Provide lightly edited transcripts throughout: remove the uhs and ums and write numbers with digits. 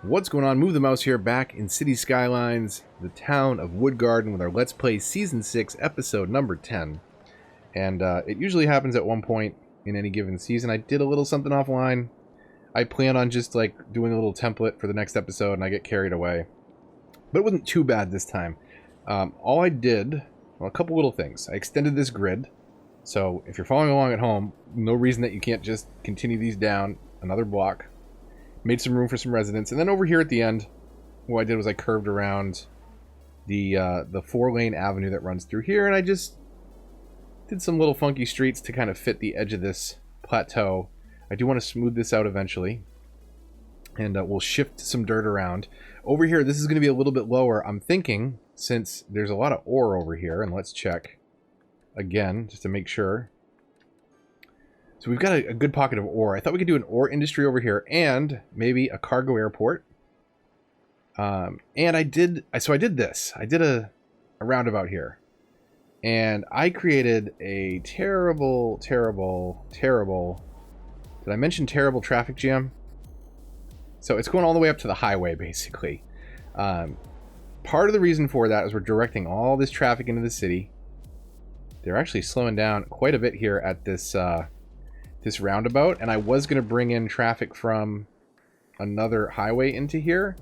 What's going on? Move the Mouse here, back in City Skylines, the town of Woodgarden, with our Let's Play Season 6, Episode number 10. And it usually happens at one point in any given season. I did a little something offline. I plan on just like doing a little template for the next episode, and I get carried away. But it wasn't too bad this time. All I did, well, a couple little things. I extended this grid, so if you're following along at home, no reason that you can't just continue these down another block. Made some room for some residents, and then over here at the end, what I did was I curved around the 4-lane avenue that runs through here, and I just did some little funky streets to kind of fit the edge of this plateau. I do want to smooth this out eventually, and we'll shift some dirt around. Over here, this is going to be a little bit lower. I'm thinking, since there's a lot of ore over here, and let's check again just to make sure. So we've got a good pocket of ore. I thought we could do an ore industry over here and maybe a cargo airport. And I did this. I did a roundabout here. And I created a terrible... Did I mention terrible traffic jam? So it's going all the way up to the highway, basically. Part of the reason for that is we're directing all this traffic into the city. They're actually slowing down quite a bit here at this... this roundabout, and I was going to bring in traffic from another highway into here,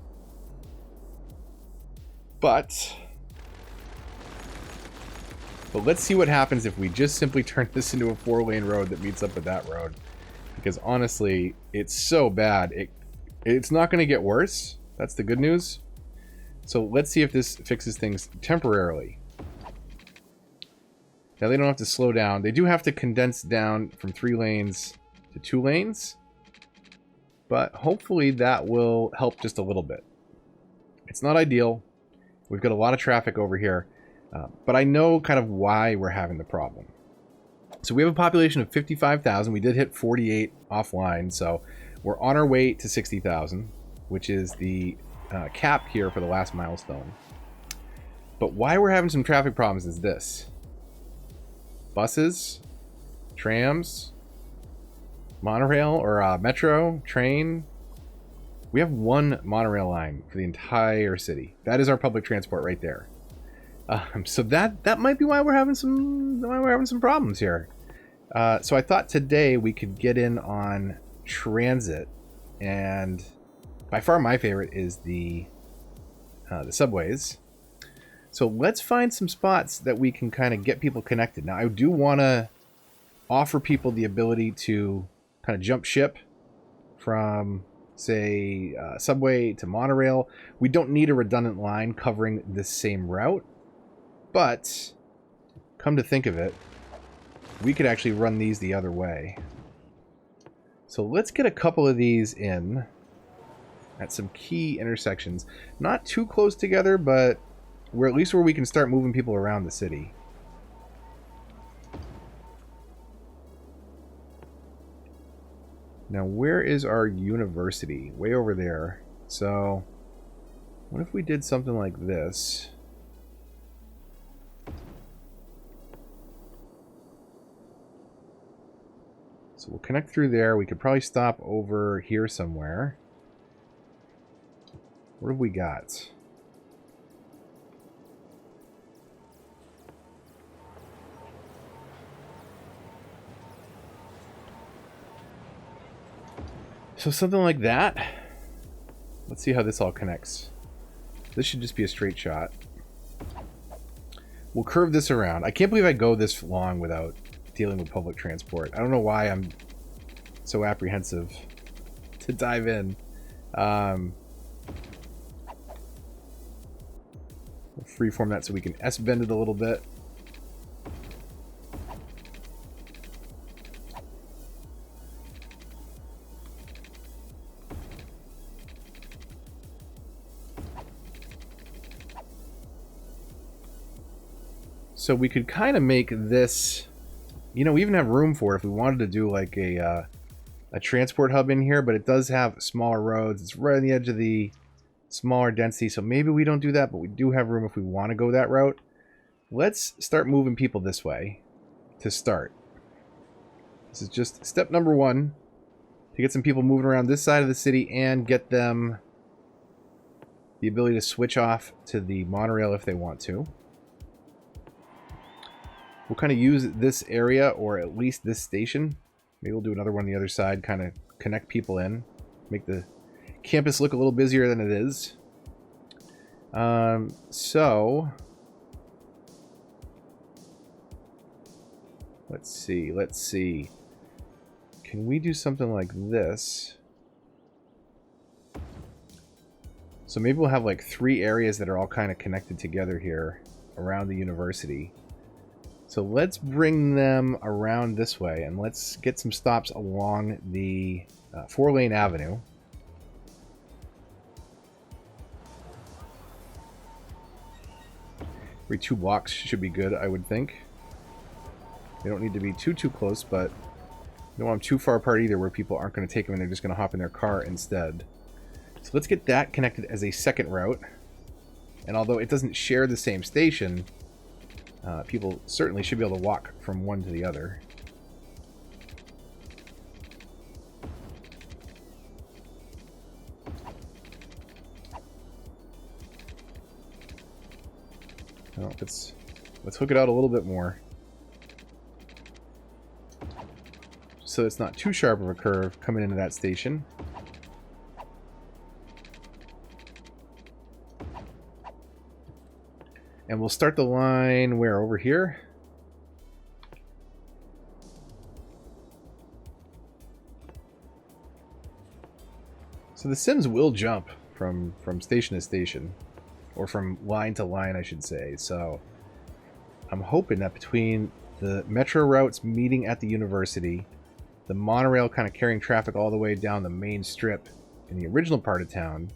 but let's see what happens if we just simply turn this into a 4-lane road that meets up with that road, because honestly it's so bad it's not going to get worse. That's the good news. So let's see if this fixes things temporarily. Now, they don't have to slow down. They do have to condense down from 3 lanes to 2 lanes. But hopefully that will help just a little bit. It's not ideal. We've got a lot of traffic over here. But I know kind of why we're having the problem. So we have a population of 55,000. We did hit 48 offline. So we're on our way to 60,000, which is the cap here for the last milestone. But why we're having some traffic problems is this. Buses, trams, monorail, or metro, train. We have one monorail line for the entire city. That is our public transport right there. So that might be why we're having some problems here. So I thought today we could get in on transit, and by far my favorite is the subways. So let's find some spots that we can kind of get people connected. Now, I do want to offer people the ability to kind of jump ship from, say, subway to monorail. We don't need a redundant line covering the same route. But, come to think of it, we could actually run these the other way. So let's get a couple of these in at some key intersections. Not too close together, but we're at least where we can start moving people around the city. Now, where is our university? Way over there. So, what if we did something like this? So we'll connect through there. We could probably stop over here somewhere. What have we got? So something like that. Let's see how this all connects. This should just be a straight shot. We'll curve this around. I can't believe I go this long without dealing with public transport. I don't know why I'm so apprehensive to dive in. We'll freeform that so we can S-bend it a little bit. So we could kind of make this, you know, we even have room for it if we wanted to do like a transport hub in here, but it does have smaller roads. It's right on the edge of the smaller density, so maybe we don't do that, but we do have room if we want to go that route. Let's start moving people this way to start. This is just step number 1 to get some people moving around this side of the city and get them the ability to switch off to the monorail if they want to. We'll kind of use this area, or at least this station. Maybe we'll do another one on the other side, kind of connect people in. Make the campus look a little busier than it is. So... let's see. Can we do something like this? So maybe we'll have like 3 areas that are all kind of connected together here around the university. So let's bring them around this way, and let's get some stops along the 4-lane avenue. Every 2 blocks should be good, I would think. They don't need to be too close, but you don't want them too far apart either where people aren't going to take them and they're just going to hop in their car instead. So let's get that connected as a second route. And although it doesn't share the same station, people certainly should be able to walk from one to the other. Oh, let's hook it out a little bit more. So it's not too sharp of a curve coming into that station. And we'll start the line where? Over here? So the Sims will jump from station to station. Or from line to line, I should say. So I'm hoping that between the metro routes meeting at the university, the monorail kind of carrying traffic all the way down the main strip in the original part of town,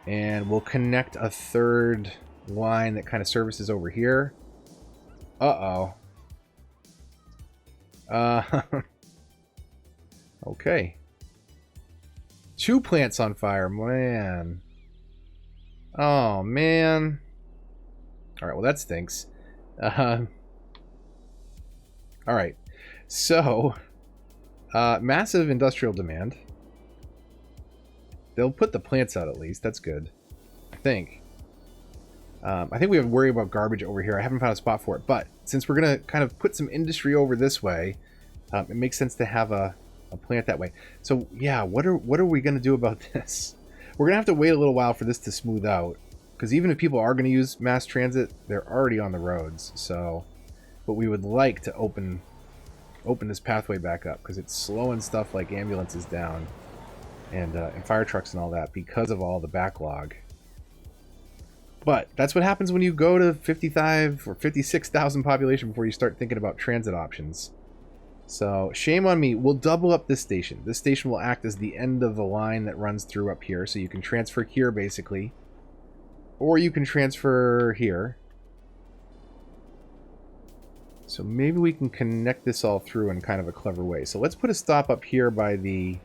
and we'll connect a 3rd line that kind of services over here. Okay. 2 plants on fire, man. Oh, man. Alright, well that stinks. Alright, so... massive industrial demand. They'll put the plants out at least. That's good. I think we have to worry about garbage over here. I haven't found a spot for it. But since we're going to kind of put some industry over this way, it makes sense to have a plant that way. So, yeah, what are we going to do about this? We're going to have to wait a little while for this to smooth out. Because even if people are going to use mass transit, they're already on the roads. So, but we would like to open this pathway back up because it's slowing stuff like ambulances down and fire trucks and all that because of all the backlog. But that's what happens when you go to 55 or 56,000 population before you start thinking about transit options. So shame on me. We'll double up this station. This station will act as the end of the line that runs through up here. So you can transfer here basically, or you can transfer here. So maybe we can connect this all through in kind of a clever way. So let's put a stop up here by the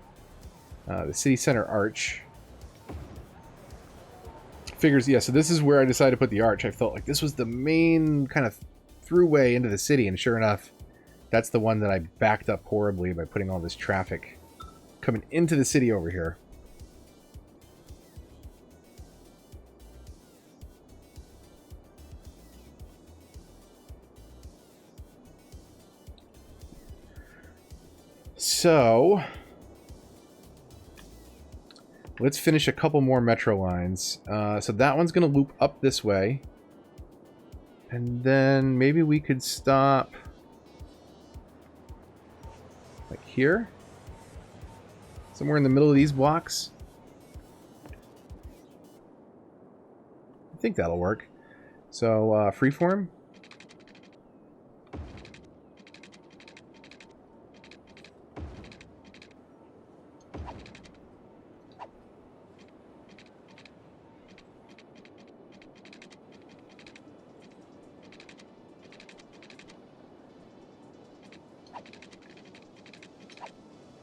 city center arch. Figures, yeah, so this is where I decided to put the arch. I felt like this was the main kind of throughway into the city, and sure enough, that's the one that I backed up horribly by putting all this traffic coming into the city over here. So, let's finish a couple more metro lines. So that one's going to loop up this way. And then maybe we could stop like here. Somewhere in the middle of these blocks. I think that'll work. So, freeform.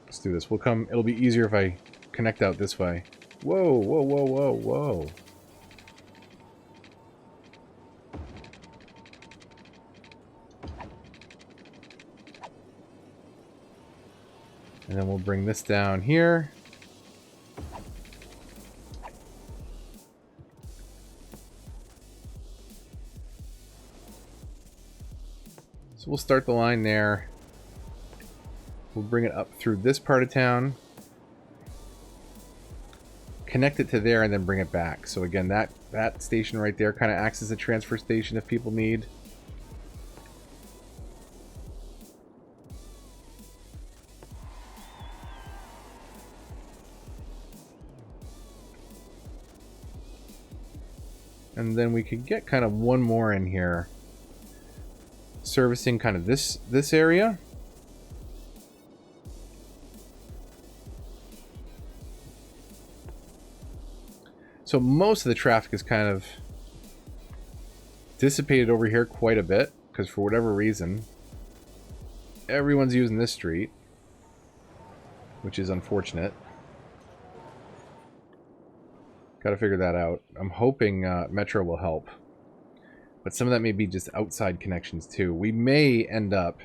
Let's do this. We'll come. It'll be easier if I connect out this way. Whoa, whoa, whoa, whoa, whoa. And then we'll bring this down here. So we'll start the line there. We'll bring it up through this part of town. Connect it to there and then bring it back. So again, that station right there kind of acts as a transfer station if people need. And then we could get kind of one more in here, servicing kind of this area. So most of the traffic is kind of dissipated over here quite a bit, because for whatever reason, everyone's using this street, which is unfortunate. Got to figure that out. I'm hoping Metro will help. But some of that may be just outside connections too. We may end up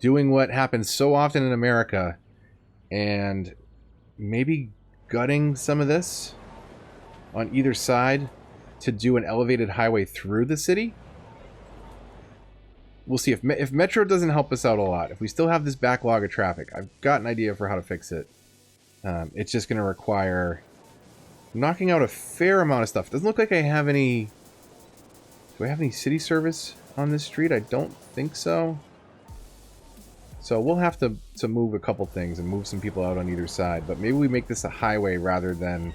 doing what happens so often in America and maybe gutting some of this on either side to do an elevated highway through the city. We'll see. If Metro doesn't help us out a lot, if we still have this backlog of traffic, I've got an idea for how to fix it. It's just going to require knocking out a fair amount of stuff. Doesn't look like I have any... Do I have any city service on this street? I don't think so. So we'll have to move a couple things and move some people out on either side. But maybe we make this a highway rather than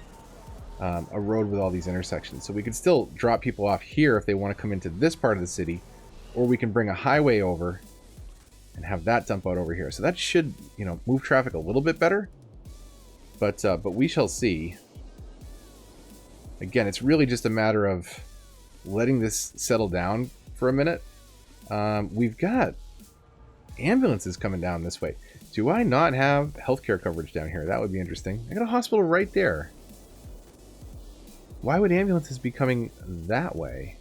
a road with all these intersections. So we could still drop people off here if they want to come into this part of the city. Or we can bring a highway over and have that dump out over here. So that should, you know, move traffic a little bit better. But we shall see. Again, it's really just a matter of letting this settle down for a minute. We've got ambulances coming down this way. Do I not have healthcare coverage down here? That would be interesting. I got a hospital right there. Why would ambulances be coming that way?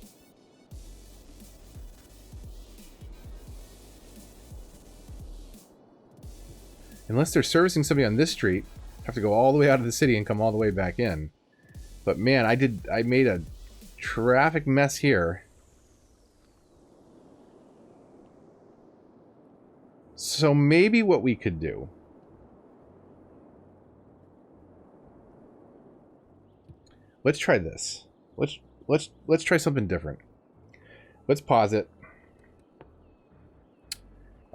Unless they're servicing somebody on this street, have to go all the way out of the city and come all the way back in. But man, I made a traffic mess here. So maybe what we could do, let's try this. Let's try something different. Let's pause it.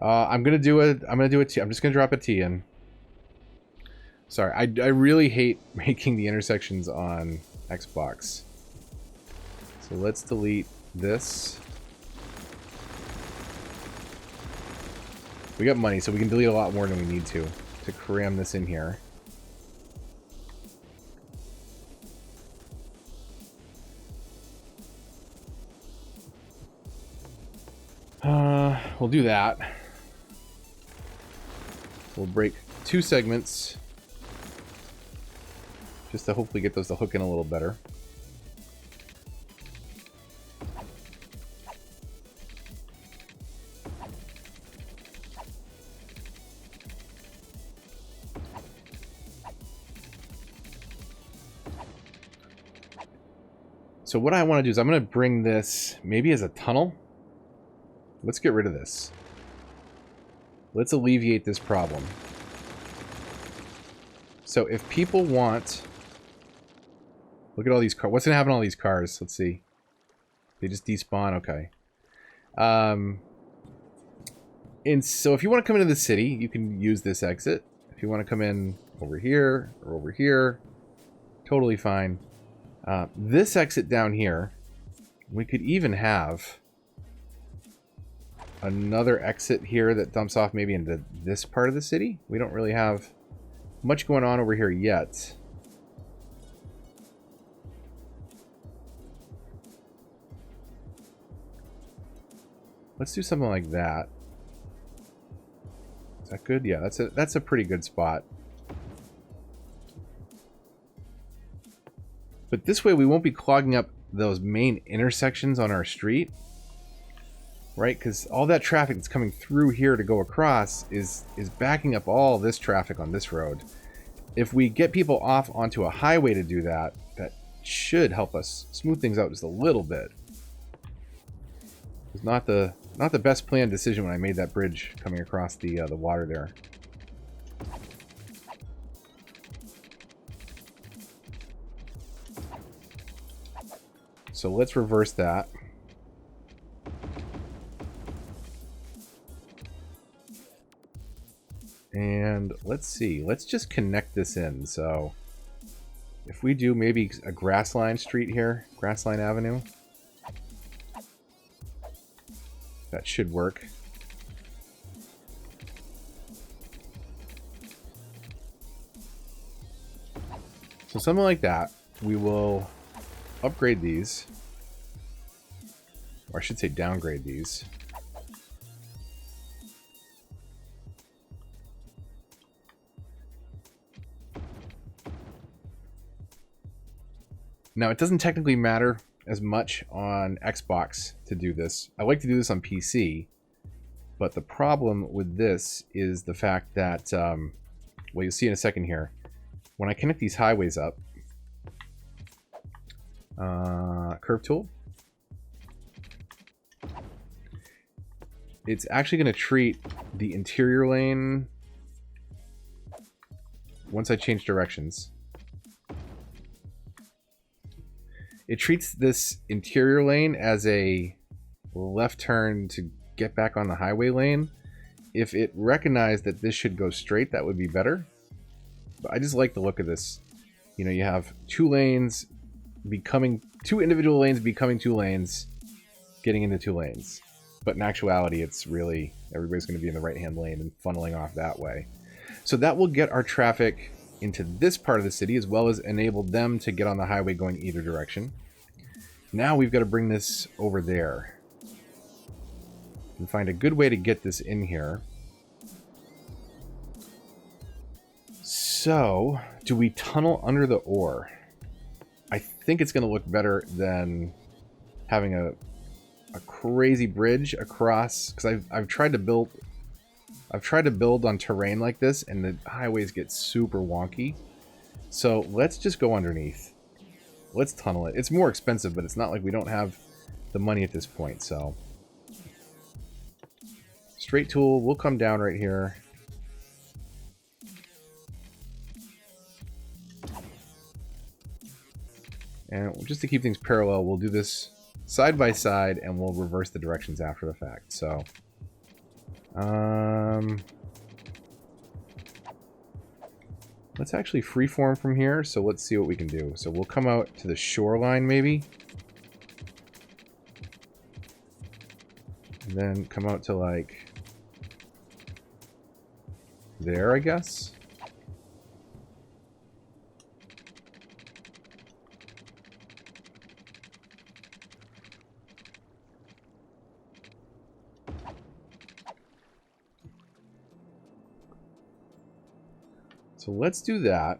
I'm gonna do a T. I'm just gonna drop a T in. Sorry, I really hate making the intersections on Xbox. So let's delete this. We got money, so we can delete a lot more than we need to cram this in here. We'll do that. We'll break 2 segments just to hopefully get those to hook in a little better. So what I want to do is I'm going to bring this maybe as a tunnel. Let's get rid of this. Let's alleviate this problem. So if people want... Look at all these cars. What's going to happen to all these cars? Let's see. They just despawn. Okay. And so if you want to come into the city, you can use this exit. If you want to come in over here or over here, totally fine. This exit down here, we could even have another exit here that dumps off maybe into this part of the city. We don't really have much going on over here yet. Let's do something like that. Is that good? Yeah, that's a pretty good spot. But this way we won't be clogging up those main intersections on our street. Right? Because all that traffic that's coming through here to go across is backing up all this traffic on this road. If we get people off onto a highway to do that, that should help us smooth things out just a little bit. It's not the Not the best planned decision when I made that bridge coming across the water there. So let's reverse that. And let's see. Let's just connect this in. So if we do maybe a grassline street here, grassline avenue, that should work. So something like that. We will upgrade these. Or I should say downgrade these. Now, it doesn't technically matter as much on Xbox to do this. I like to do this on PC, but the problem with this is the fact that, well, you'll see in a second here, when I connect these highways up, curve tool, it's actually going to treat the interior lane once I change directions. It treats this interior lane as a left turn to get back on the highway lane. If it recognized that this should go straight, that would be better. But I just like the look of this. You know, you have two lanes becoming, two individual lanes becoming two lanes, getting into two lanes. But in actuality, it's really, everybody's going to be in the right-hand lane and funneling off that way. So that will get our traffic into this part of the city, as well as enable them to get on the highway going either direction. Now we've got to bring this over there and find a good way to get this in here. So, do we tunnel under the ore? I think it's going to look better than having a crazy bridge across, because I've tried to build on terrain like this, and the highways get super wonky. So let's just go underneath. Let's tunnel it. It's more expensive, but it's not like we don't have the money at this point. So straight tool, we'll come down right here. And just to keep things parallel, we'll do this side by side, and we'll reverse the directions after the fact. So let's actually freeform from here, so let's see what we can do. So we'll come out to the shoreline, maybe. And then come out to, like, there, I guess. So let's do that.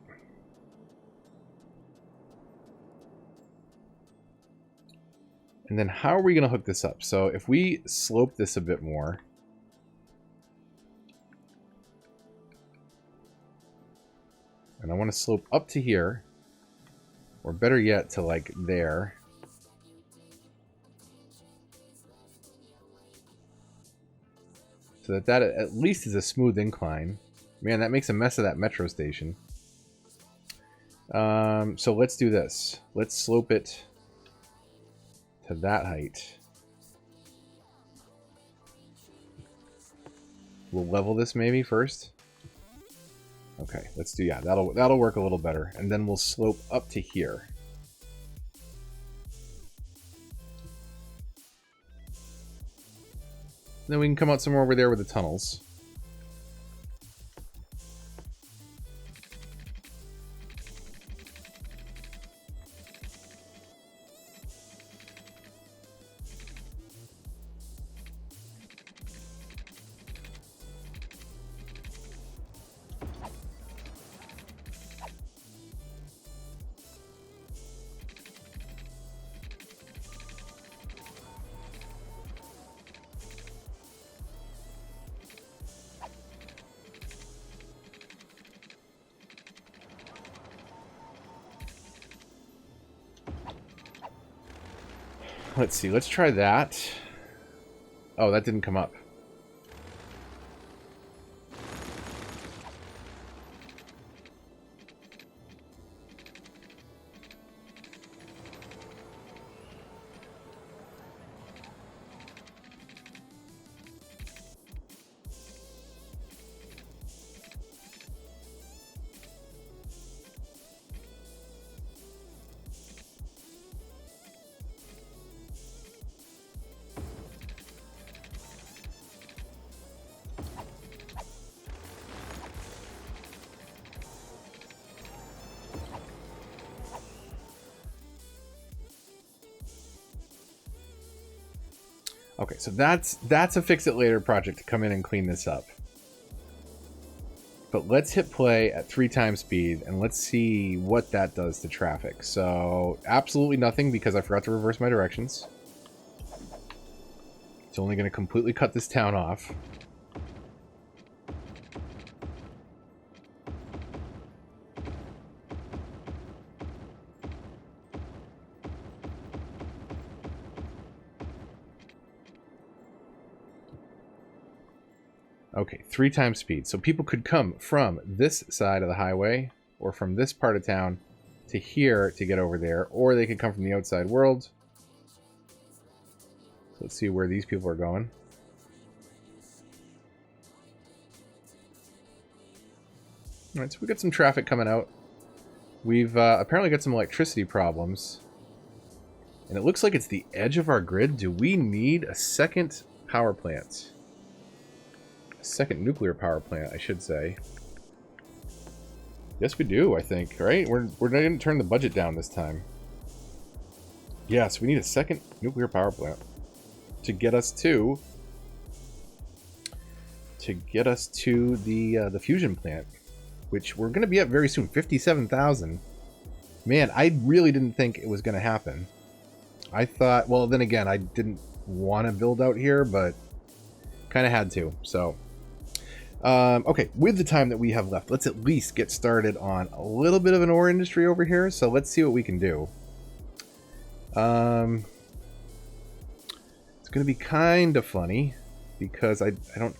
And then how are we going to hook this up? So if we slope this a bit more. And I want to slope up to here. Or better yet, to like there. So that at least is a smooth incline. Man, that makes a mess of that metro station. So let's do this. Let's slope it to that height. We'll level this maybe first. Okay, let's do, yeah, that'll work a little better. And then we'll slope up to here. Then we can come out somewhere over there with the tunnels. Let's see, let's try that. Oh, that didn't come up. Okay, so that's a fix-it-later project to come in and clean this up. But let's hit play at 3 times speed, and let's see what that does to traffic. So, absolutely nothing, because I forgot to reverse my directions. It's only going to completely cut this town off. Okay, 3 times speed. So people could come from this side of the highway or from this part of town to here to get over there, or they could come from the outside world. So let's see where these people are going. All right, so we got some traffic coming out. We've apparently got some electricity problems. And it looks like it's the edge of our grid. Do we need a second power plant? Second nuclear power plant, I should say. Yes, we do, I think, right? We're not going to turn the budget down this time. Yes, we need a second nuclear power plant to get us to the fusion plant, which we're going to be at very soon. 57,000. Man, I really didn't think it was going to happen. I thought, well, then again, I didn't want to build out here, but kind of had to, so. Okay, with the time that we have left, let's at least get started on a little bit of an ore industry over here. So let's see what we can do. It's going to be kind of funny because I don't...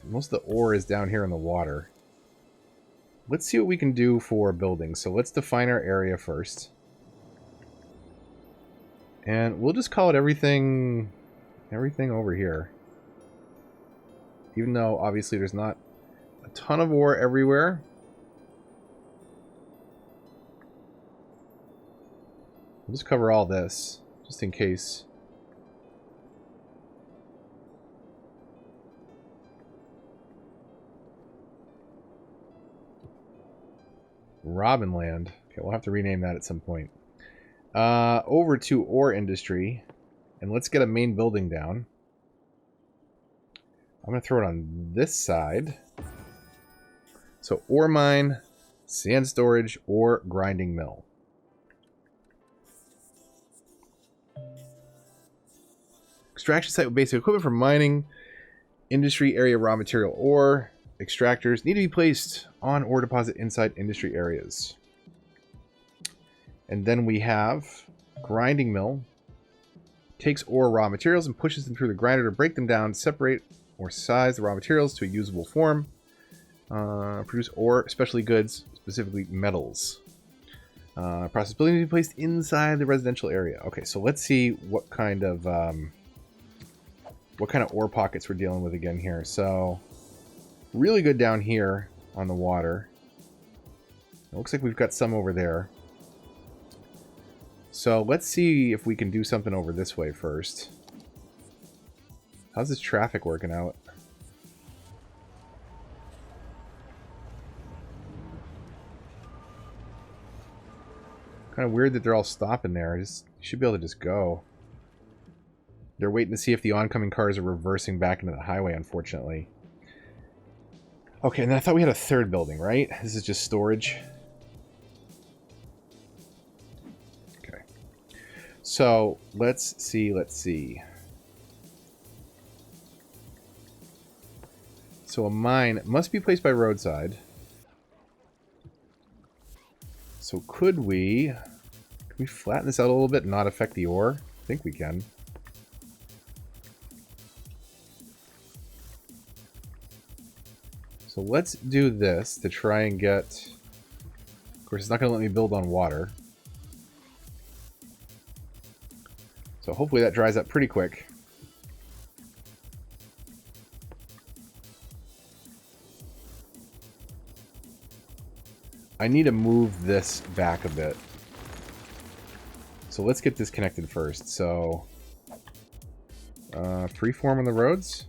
Most of the ore is down here in the water. Let's see what we can do for buildings. So let's define our area first. And we'll just call it everything over here. Even though, obviously, there's not a ton of ore everywhere. We'll just cover all this, just in case. Robinland. Okay, we'll have to rename that at some point. Over to ore industry. And let's get a main building down. I'm going to throw it on this side. So, ore mine, sand storage, or grinding mill. Extraction site with basic equipment for mining, industry area raw material ore. Extractors need to be placed on ore deposit inside industry areas. And then we have grinding mill. Takes ore raw materials and pushes them through the grinder to break them down, separate or size the raw materials to a usable form. Produce ore, especially goods, specifically metals. Process building to be placed inside the residential area. Okay, so let's see what kind of ore pockets we're dealing with again here. So, really good down here on the water. It looks like we've got some over there. So let's see if we can do something over this way first. How's this traffic working out? Kind of weird that they're all stopping there. You should be able to just go. They're waiting to see if the oncoming cars are reversing back into the highway, unfortunately. Okay, and then I thought we had a third building, right? This is just storage. Okay. So, let's see. So a mine must be placed by roadside. So can we flatten this out a little bit and not affect the ore? I think we can. So let's do this to try and get... Of course, it's not going to let me build on water. So hopefully that dries up pretty quick. I need to move this back a bit. So let's get this connected first. So, freeform on the roads.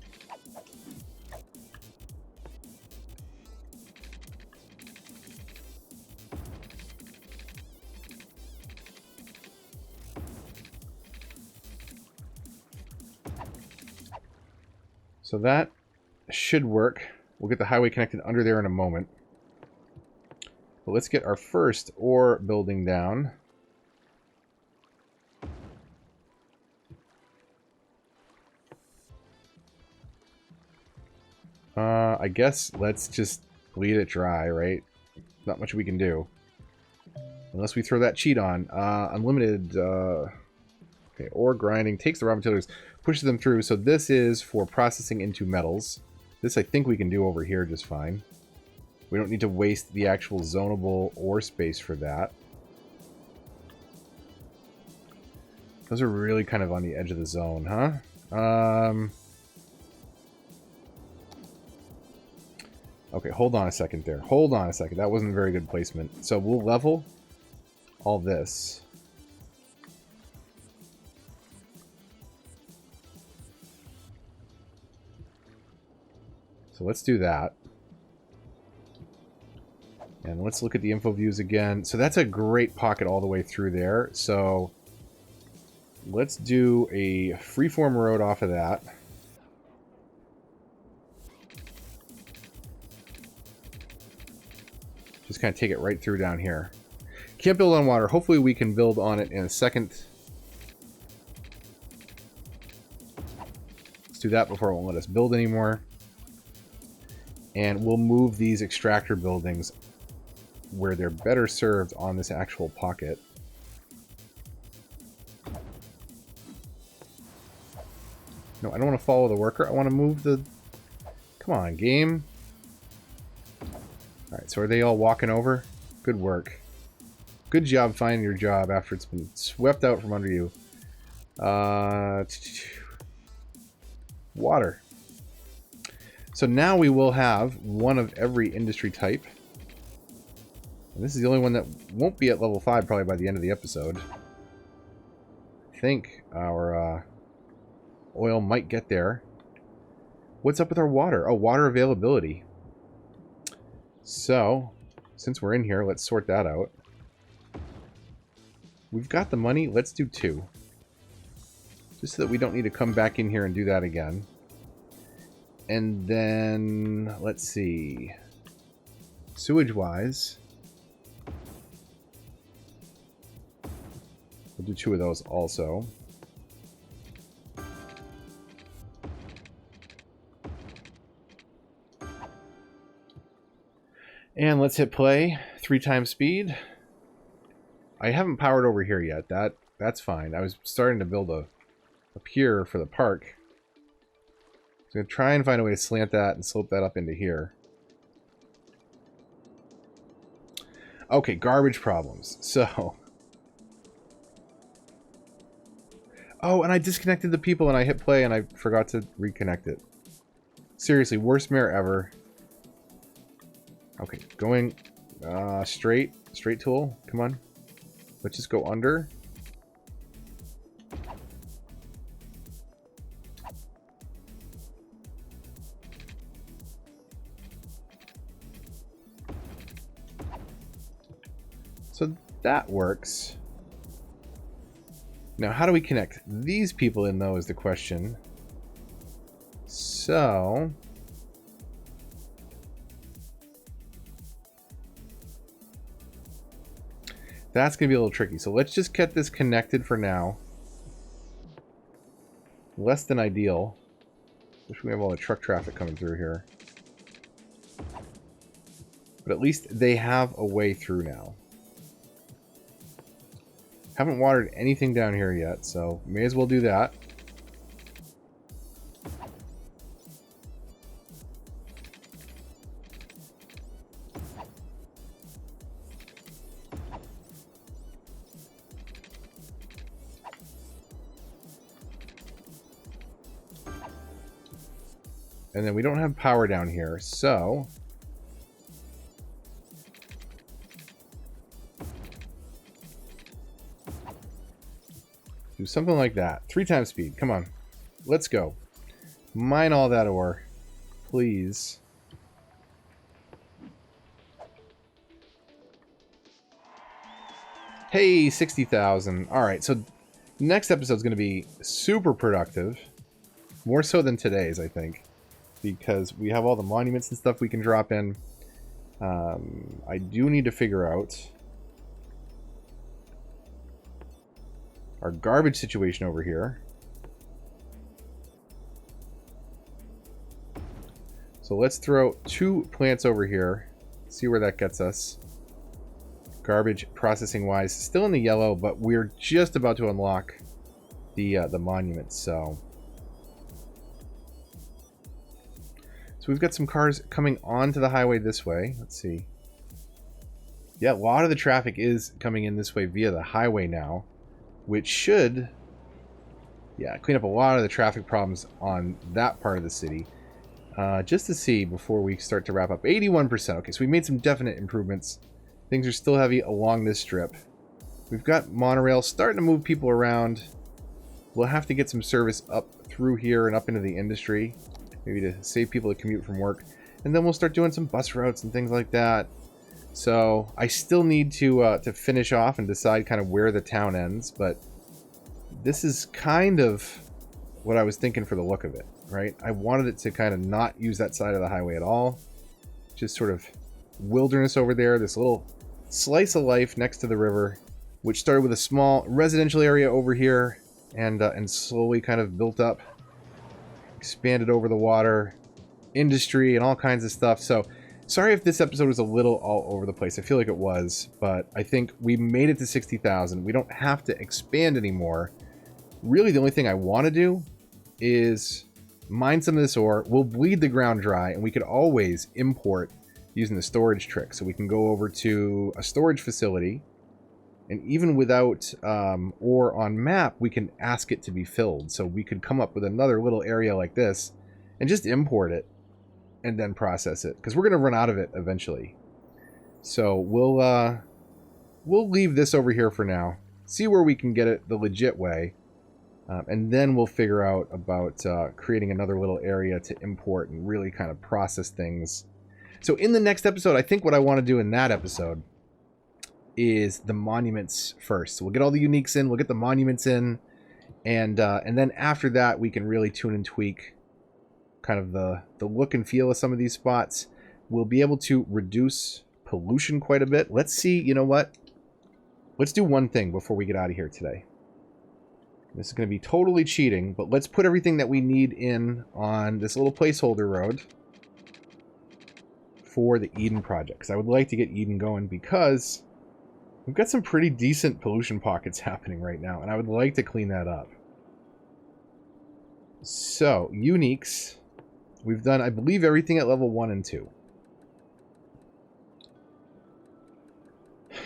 So that should work. We'll get the highway connected under there in a moment. But let's get our first ore building down. I guess let's just bleed it dry, right? Not much we can do. Unless we throw that cheat on. Unlimited, okay, ore grinding takes the raw materials, pushes them through. So this is for processing into metals. This I think we can do over here just fine. We don't need to waste the actual zonable ore space for that. Those are really kind of on the edge of the zone, huh? Okay, hold on a second there. Hold on a second. That wasn't a very good placement. So we'll level all this. So let's do that. And let's look at the info views again. So that's a great pocket all the way through there. So let's do a freeform road off of that. Just kind of take it right through down here. Can't build on water. Hopefully we can build on it in a second. Let's do that before it won't let us build anymore. And we'll move these extractor buildings where they're better served on this actual pocket. No, I don't want to follow the worker. I want to move the... Come on, game. Alright, so are they all walking over? Good work. Good job finding your job after it's been swept out from under you. Water. So now we will have one of every industry type. And this is the only one that won't be at level 5 probably by the end of the episode. I think our oil might get there. What's up with our water? Oh, water availability. So, since we're in here, let's sort that out. We've got the money. Let's do 2. Just so that we don't need to come back in here and do that again. And then, let's see. Sewage-wise, we'll do 2 of those also. And let's hit play. 3 times speed. I haven't powered over here yet. That's fine. I was starting to build a pier for the park. So I'm going to try and find a way to slant that and slope that up into here. Okay, garbage problems. So... Oh, and I disconnected the people and I hit play and I forgot to reconnect it. Seriously, worst mare ever. Okay, going straight tool. Come on. Let's just go under. So that works. Now, how do we connect these people in, though, is the question. So... that's going to be a little tricky. So let's just get this connected for now. Less than ideal. Wish we have all the truck traffic coming through here. But at least they have a way through now. Haven't watered anything down here yet, so may as well do that. And then we don't have power down here, so do something like that. 3 times speed. Come on. Let's go. Mine all that ore. Please. Hey, 60,000. Alright, so next episode's going to be super productive. More so than today's, I think. Because we have all the monuments and stuff we can drop in. I do need to figure out our garbage situation over here. So let's throw 2 plants over here. See where that gets us. Garbage processing wise, still in the yellow, but we're just about to unlock the monuments. So we've got some cars coming onto the highway this way. Let's see. Yeah, a lot of the traffic is coming in this way via the highway now, which should, yeah, clean up a lot of the traffic problems on that part of the city. Just to see before we start to wrap up. 81%. Okay, so we made some definite improvements. Things are still heavy along this strip. We've got monorail starting to move people around. We'll have to get some service up through here and up into the industry. Maybe to save people to commute from work. And then we'll start doing some bus routes and things like that. So I still need to finish off and decide kind of where the town ends. But this is kind of what I was thinking for the look of it, right? I wanted it to kind of not use that side of the highway at all. Just sort of wilderness over there. This little slice of life next to the river, which started with a small residential area over here and slowly kind of built up, expanded over the water, industry, and all kinds of stuff. So sorry if this episode was a little all over the place. I feel like it was, but I think we made it to 60,000. We don't have to expand anymore. Really, the only thing I want to do is mine some of this ore. We'll bleed the ground dry, and we could always import using the storage trick. So we can go over to a storage facility, and even without ore on map, we can ask it to be filled. So we could come up with another little area like this and just import it and then process it, because we're going to run out of it eventually. So we'll leave this over here for now, see where we can get it the legit way, and then we'll figure out about creating another little area to import and really kind of process things. So in the next episode, I think what I want to do in that episode is the monuments first. So we'll get all the uniques in, we'll get the monuments in, and then after that we can really tune and tweak kind of the look and feel of some of these spots. We'll be able to reduce pollution quite a bit. Let's see, you know what? Let's do one thing before we get out of here today. This is going to be totally cheating, but let's put everything that we need in on this little placeholder road for the Eden project, because I would like to get Eden going, because we've got some pretty decent pollution pockets happening right now, and I would like to clean that up. So, uniques. We've done, I believe, everything at level 1 and 2.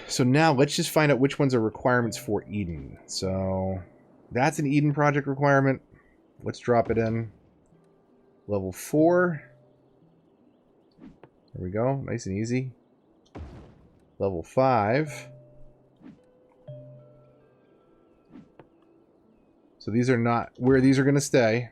So now let's just find out which ones are requirements for Eden. So that's an Eden project requirement. Let's drop it in. Level 4. There we go. Nice and easy. Level 5. So these are not where these are going to stay.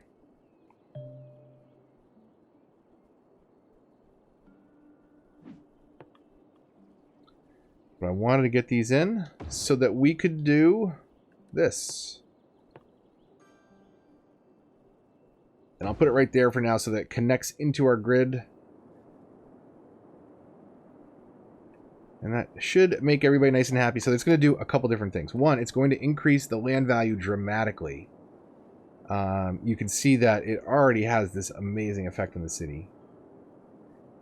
But I wanted to get these in so that we could do this. And I'll put it right there for now so that it connects into our grid. And that should make everybody nice and happy. So it's going to do a couple different things. One, it's going to increase the land value dramatically. You can see that it already has this amazing effect on the city.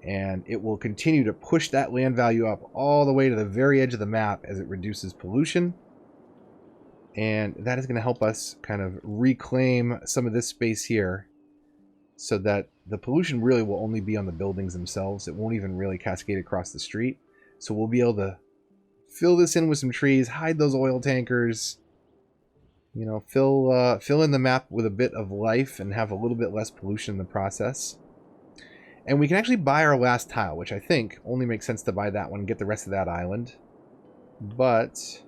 And it will continue to push that land value up all the way to the very edge of the map as it reduces pollution. And that is going to help us kind of reclaim some of this space here, so that the pollution really will only be on the buildings themselves. It won't even really cascade across the street. So we'll be able to fill this in with some trees, hide those oil tankers, you know, fill in the map with a bit of life and have a little bit less pollution in the process. And we can actually buy our last tile, which I think only makes sense to buy that one and get the rest of that island. But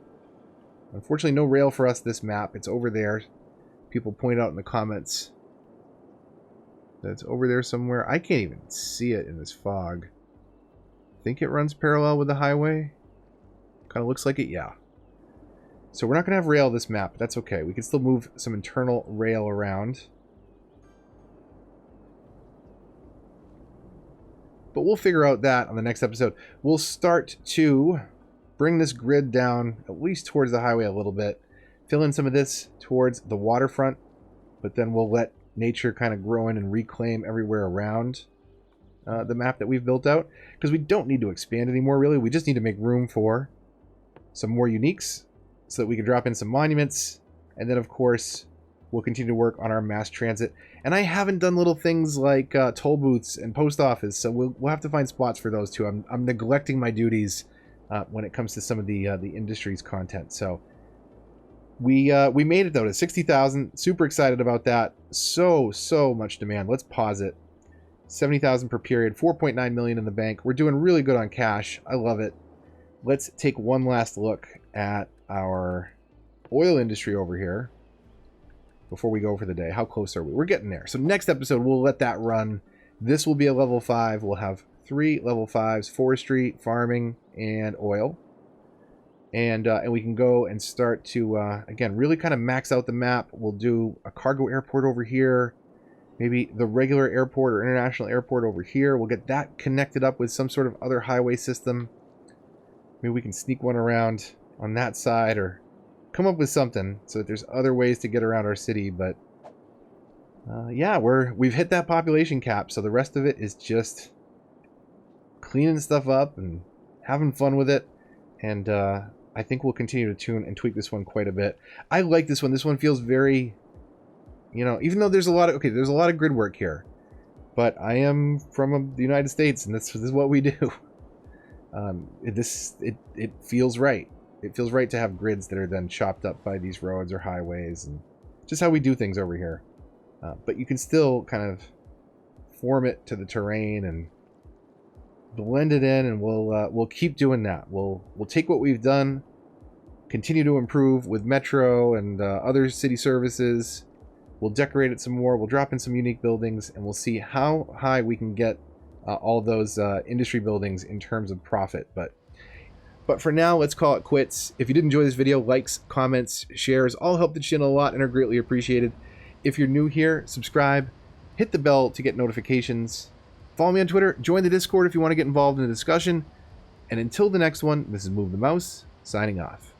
unfortunately, no rail for us this map. It's over there. People point out in the comments that it's over there somewhere. I can't even see it in this fog. I think it runs parallel with the highway. Kind of looks like it, yeah. So we're not going to have rail this map. But that's okay. We can still move some internal rail around. But we'll figure out that on the next episode. We'll start to bring this grid down at least towards the highway a little bit. Fill in some of this towards the waterfront. But then we'll let nature kind of grow in and reclaim everywhere around the map that we've built out. Because we don't need to expand anymore, really. We just need to make room for some more uniques so that we can drop in some monuments. And then, of course, we'll continue to work on our mass transit. And I haven't done little things like toll booths and post office, so we'll have to find spots for those too. I'm neglecting my duties when it comes to some of the industry's content. So we made it though to 60,000. Super excited about that. So much demand. Let's pause it. 70,000 per period. 4.9 million in the bank. We're doing really good on cash. I love it. Let's take one last look at our oil industry over here before we go for the day. How close are we? We're getting there. So next episode, we'll let that run. This will be a level 5. We'll have 3 level 5s, forestry, farming, and oil. And we can go and start to, again, really kind of max out the map. We'll do a cargo airport over here. Maybe the regular airport or international airport over here. We'll get that connected up with some sort of other highway system. Maybe we can sneak one around on that side or come up with something so that there's other ways to get around our city. But yeah, we've hit that population cap, so the rest of it is just cleaning stuff up and having fun with it. And I think we'll continue to tune and tweak this one quite a bit. I like this one. This one feels very, you know, even though there's a lot of there's a lot of grid work here, but I am from the United States, and this is what we do. It feels right. It feels right to have grids that are then chopped up by these roads or highways, and just how we do things over here. But you can still kind of form it to the terrain and blend it in, and we'll keep doing that. We'll take what we've done, continue to improve with Metro and other city services. We'll decorate it some more. We'll drop in some unique buildings, and we'll see how high we can get all those industry buildings in terms of profit. But for now, let's call it quits. If you did enjoy this video, likes, comments, shares all help the channel a lot and are greatly appreciated. If you're new here, subscribe, hit the bell to get notifications. Follow me on Twitter, join the Discord if you want to get involved in the discussion. And until the next one, this is Move the Mouse, signing off.